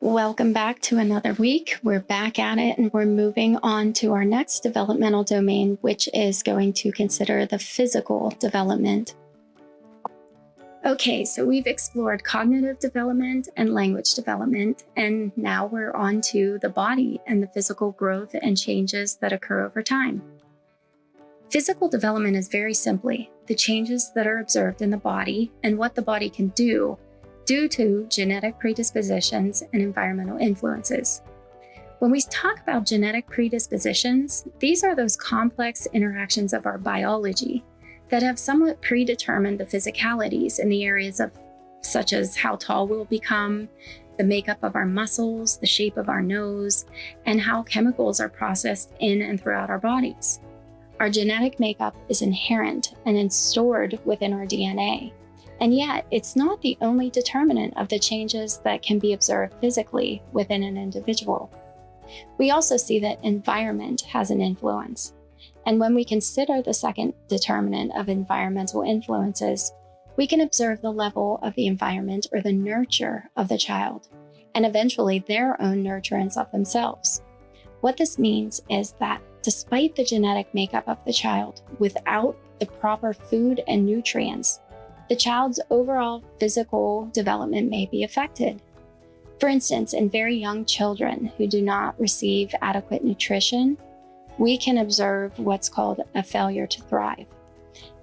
Welcome back to another week. We're back at it and we're moving on to our next developmental domain, which is going to consider the physical development. Okay, so we've explored cognitive development and language development, and now we're on to the body and the physical growth and changes that occur over time. Physical development is very simply the changes that are observed in the body and what the body can do due to genetic predispositions and environmental influences. When we talk about genetic predispositions, these are those complex interactions of our biology that have somewhat predetermined the physicalities in the areas of such as how tall we'll become, the makeup of our muscles, the shape of our nose, and how chemicals are processed in and throughout our bodies. Our genetic makeup is inherent and is stored within our DNA. And yet, it's not the only determinant of the changes that can be observed physically within an individual. We also see that environment has an influence. And when we consider the second determinant of environmental influences, we can observe the level of the environment or the nurture of the child, and eventually their own nurturance of themselves. What this means is that despite the genetic makeup of the child, without the proper food and nutrients, the child's overall physical development may be affected. For instance, in very young children who do not receive adequate nutrition, we can observe what's called a failure to thrive.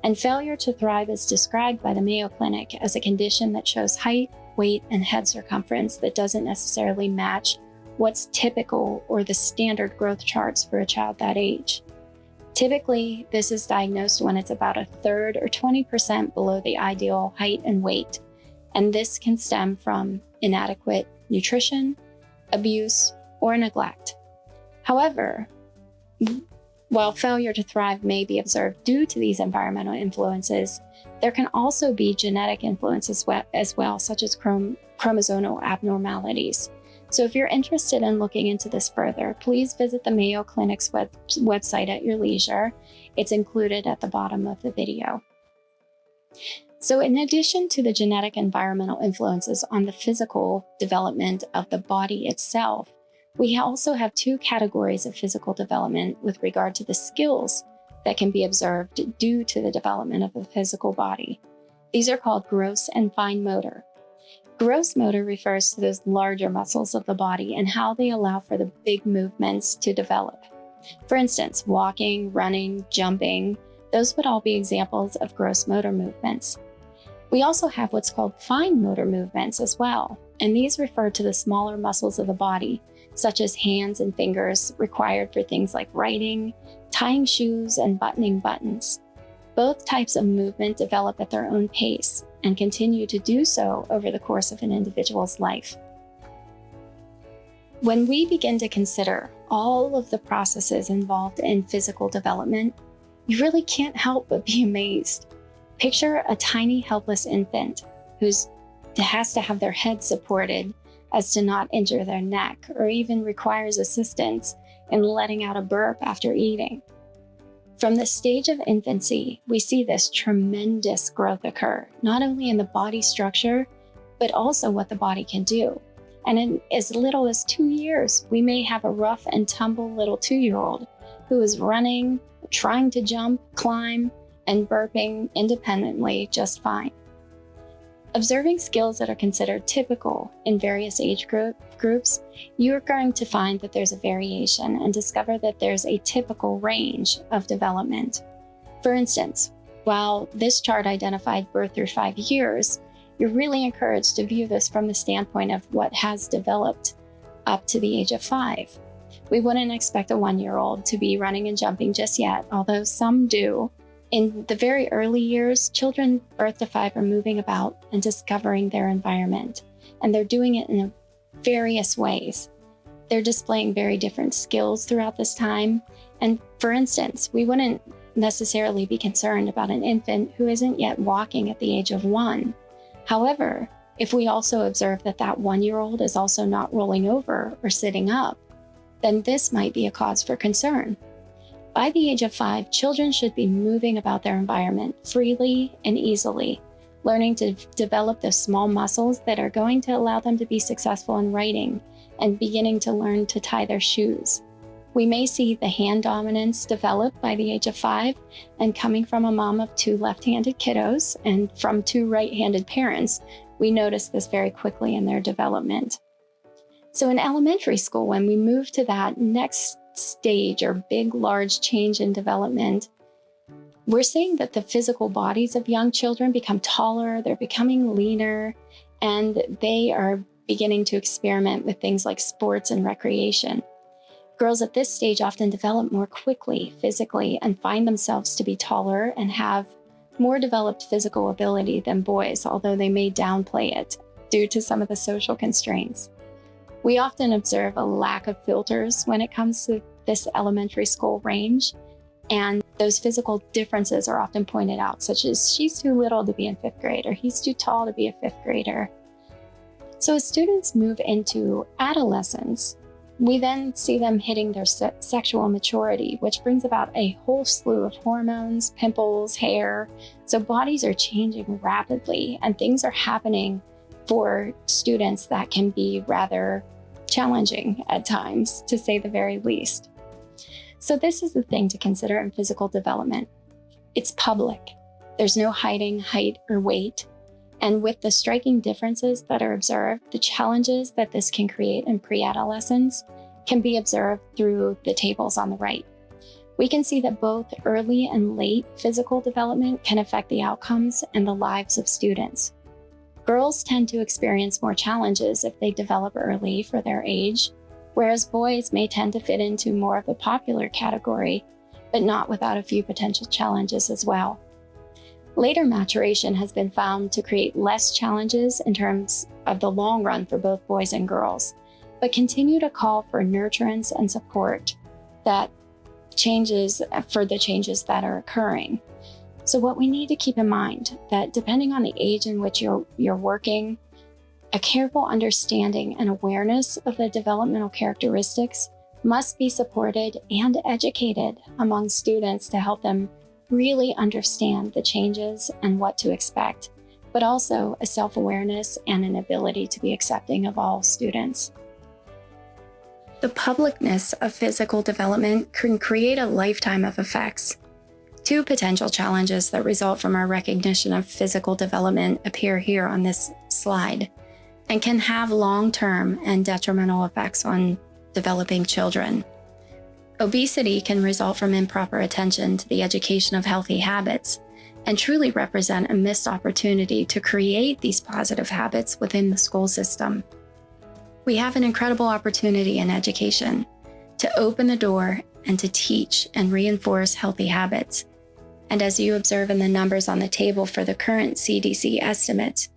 And failure to thrive is described by the Mayo Clinic as a condition that shows height, weight, and head circumference that doesn't necessarily match what's typical or the standard growth charts for a child that age. Typically, this is diagnosed when it's about a third or 20% below the ideal height and weight, and this can stem from inadequate nutrition, abuse, or neglect. However, while failure to thrive may be observed due to these environmental influences, there can also be genetic influences as well, such as chromosomal abnormalities. So if you're interested in looking into this further, please visit the Mayo Clinic's website at your leisure. It's included at the bottom of the video. So in addition to the genetic environmental influences on the physical development of the body itself, we also have two categories of physical development with regard to the skills that can be observed due to the development of the physical body. These are called gross and fine motor. Gross motor refers to those larger muscles of the body and how they allow for the big movements to develop. For instance, walking, running, jumping, those would all be examples of gross motor movements. We also have what's called fine motor movements as well, and these refer to the smaller muscles of the body, such as hands and fingers required for things like writing, tying shoes, and buttoning buttons. Both types of movement develop at their own pace and continue to do so over the course of an individual's life. When we begin to consider all of the processes involved in physical development, you really can't help but be amazed. Picture a tiny, helpless infant who has to have their head supported as to not injure their neck, or even requires assistance in letting out a burp after eating. From the stage of infancy, we see this tremendous growth occur, not only in the body structure, but also what the body can do. And in as little as 2 years, we may have a rough and tumble little 2-year-old who is running, trying to jump, climb, and burping independently just fine. Observing skills that are considered typical in various age groups, you are going to find that there's a variation and discover that there's a typical range of development. For instance, while this chart identified birth through 5 years, you're really encouraged to view this from the standpoint of what has developed up to the age of 5. We wouldn't expect a 1-year-old to be running and jumping just yet, although some do. In the very early years, children birth to 5 are moving about and discovering their environment, and they're doing it in various ways. They're displaying very different skills throughout this time. And for instance, we wouldn't necessarily be concerned about an infant who isn't yet walking at the age of 1. However, if we also observe that that 1-year-old is also not rolling over or sitting up, then this might be a cause for concern. By the age of 5, children should be moving about their environment freely and easily, learning to develop those small muscles that are going to allow them to be successful in writing and beginning to learn to tie their shoes. We may see the hand dominance develop by the age of 5, and coming from a mom of 2 left-handed kiddos and from 2 right-handed parents, we notice this very quickly in their development. So in elementary school, when we move to that next stage or big, large change in development, we're seeing that the physical bodies of young children become taller, they're becoming leaner, and they are beginning to experiment with things like sports and recreation. Girls at this stage often develop more quickly physically and find themselves to be taller and have more developed physical ability than boys, although they may downplay it due to some of the social constraints. We often observe a lack of filters when it comes to this elementary school range, and those physical differences are often pointed out, such as she's too little to be in 5th grade, or he's too tall to be a 5th grader. So as students move into adolescence, we then see them hitting their sexual maturity, which brings about a whole slew of hormones, pimples, hair. So bodies are changing rapidly, and things are happening for students that can be rather challenging at times, to say the very least. So this is the thing to consider in physical development. It's public. There's no hiding height or weight. And with the striking differences that are observed, the challenges that this can create in pre-adolescence can be observed through the tables on the right. We can see that both early and late physical development can affect the outcomes and the lives of students. Girls tend to experience more challenges if they develop early for their age, whereas boys may tend to fit into more of the popular category, but not without a few potential challenges as well. Later maturation has been found to create less challenges in terms of the long run for both boys and girls, but continue to call for nurturance and support that changes for the changes that are occurring. So what we need to keep in mind that depending on the age in which you're working, a careful understanding and awareness of the developmental characteristics must be supported and educated among students to help them really understand the changes and what to expect, but also a self-awareness and an ability to be accepting of all students. The publicness of physical development can create a lifetime of effects. 2 potential challenges that result from our recognition of physical development appear here on this slide and can have long-term and detrimental effects on developing children. Obesity can result from improper attention to the education of healthy habits and truly represent a missed opportunity to create these positive habits within the school system. We have an incredible opportunity in education to open the door and to teach and reinforce healthy habits. And as you observe in the numbers on the table for the current CDC estimates,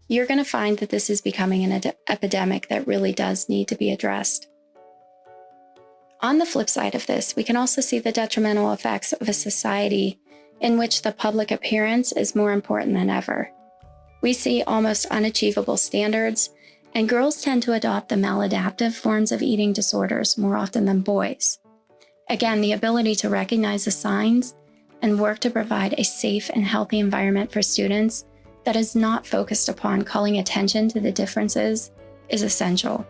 you're going to find that this is becoming an epidemic that really does need to be addressed. On the flip side of this, we can also see the detrimental effects of a society in which the public appearance is more important than ever. We see almost unachievable standards, and girls tend to adopt the maladaptive forms of eating disorders more often than boys. Again, the ability to recognize the signs and work to provide a safe and healthy environment for students that is not focused upon calling attention to the differences is essential.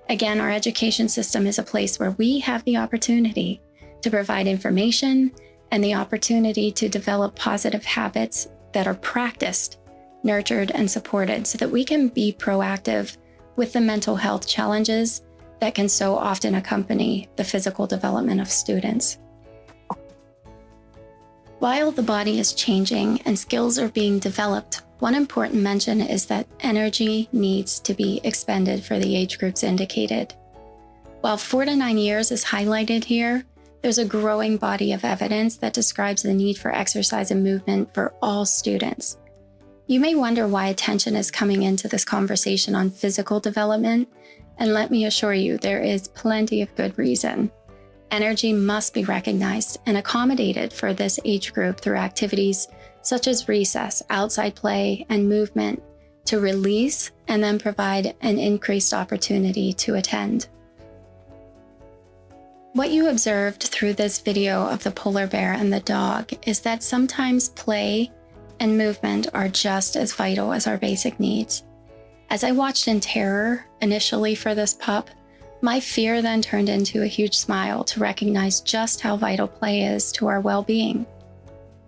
Again, our education system is a place where we have the opportunity to provide information and the opportunity to develop positive habits that are practiced, nurtured, and supported so that we can be proactive with the mental health challenges that can so often accompany the physical development of students. While the body is changing and skills are being developed, one important mention is that energy needs to be expended for the age groups indicated. While 4 to 9 years is highlighted here, there's a growing body of evidence that describes the need for exercise and movement for all students. You may wonder why attention is coming into this conversation on physical development, and let me assure you, there is plenty of good reason. Energy must be recognized and accommodated for this age group through activities such as recess, outside play, and movement to release and then provide an increased opportunity to attend. What you observed through this video of the polar bear and the dog is that sometimes play and movement are just as vital as our basic needs. As I watched in terror initially for this pup, my fear then turned into a huge smile to recognize just how vital play is to our well-being.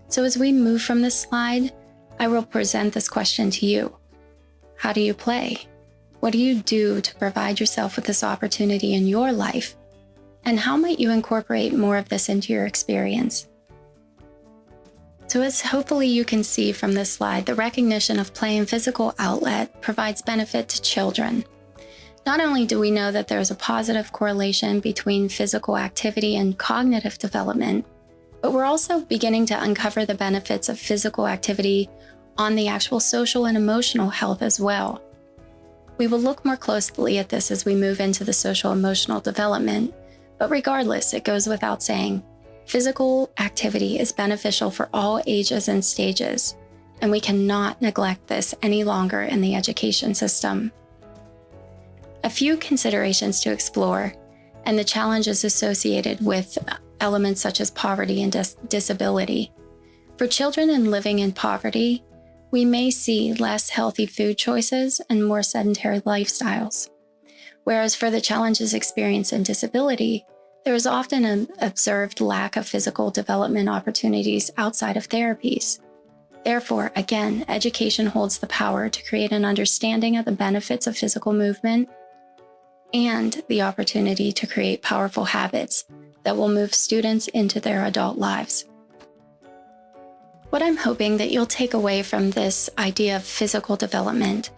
So as we move from this slide, I will present this question to you. How do you play? What do you do to provide yourself with this opportunity in your life? And how might you incorporate more of this into your experience? So as hopefully you can see from this slide, the recognition of play and physical outlet provides benefit to children. Not only do we know that there is a positive correlation between physical activity and cognitive development, but we're also beginning to uncover the benefits of physical activity on the actual social and emotional health as well. We will look more closely at this as we move into the social emotional development, but regardless, it goes without saying, physical activity is beneficial for all ages and stages, and we cannot neglect this any longer in the education system. A few considerations to explore, and the challenges associated with elements such as poverty and disability. For children living in poverty, we may see less healthy food choices and more sedentary lifestyles. Whereas for the challenges experienced in disability, there is often an observed lack of physical development opportunities outside of therapies. Therefore, again, education holds the power to create an understanding of the benefits of physical movement and the opportunity to create powerful habits that will move students into their adult lives. What I'm hoping that you'll take away from this idea of physical development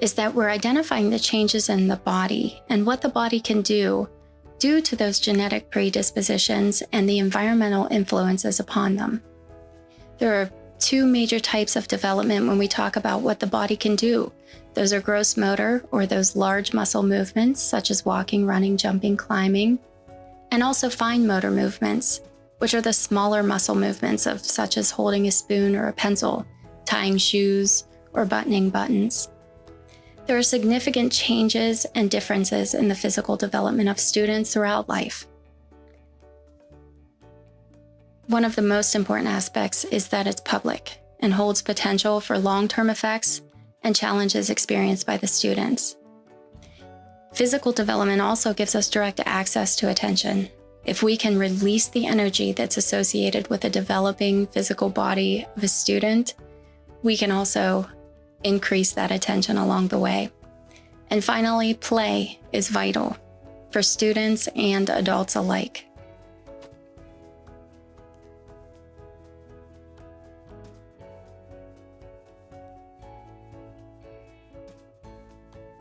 is that we're identifying the changes in the body and what the body can do due to those genetic predispositions and the environmental influences upon them. There are two major types of development when we talk about what the body can do. Those are gross motor, or those large muscle movements such as walking, running, jumping, climbing, and also fine motor movements, which are the smaller muscle movements such as holding a spoon or a pencil, tying shoes, or buttoning buttons. There are significant changes and differences in the physical development of students throughout life. One of the most important aspects is that it's public and holds potential for long-term effects and challenges experienced by the students. Physical development also gives us direct access to attention. If we can release the energy that's associated with a developing physical body of a student, we can also increase that attention along the way. And finally, play is vital for students and adults alike.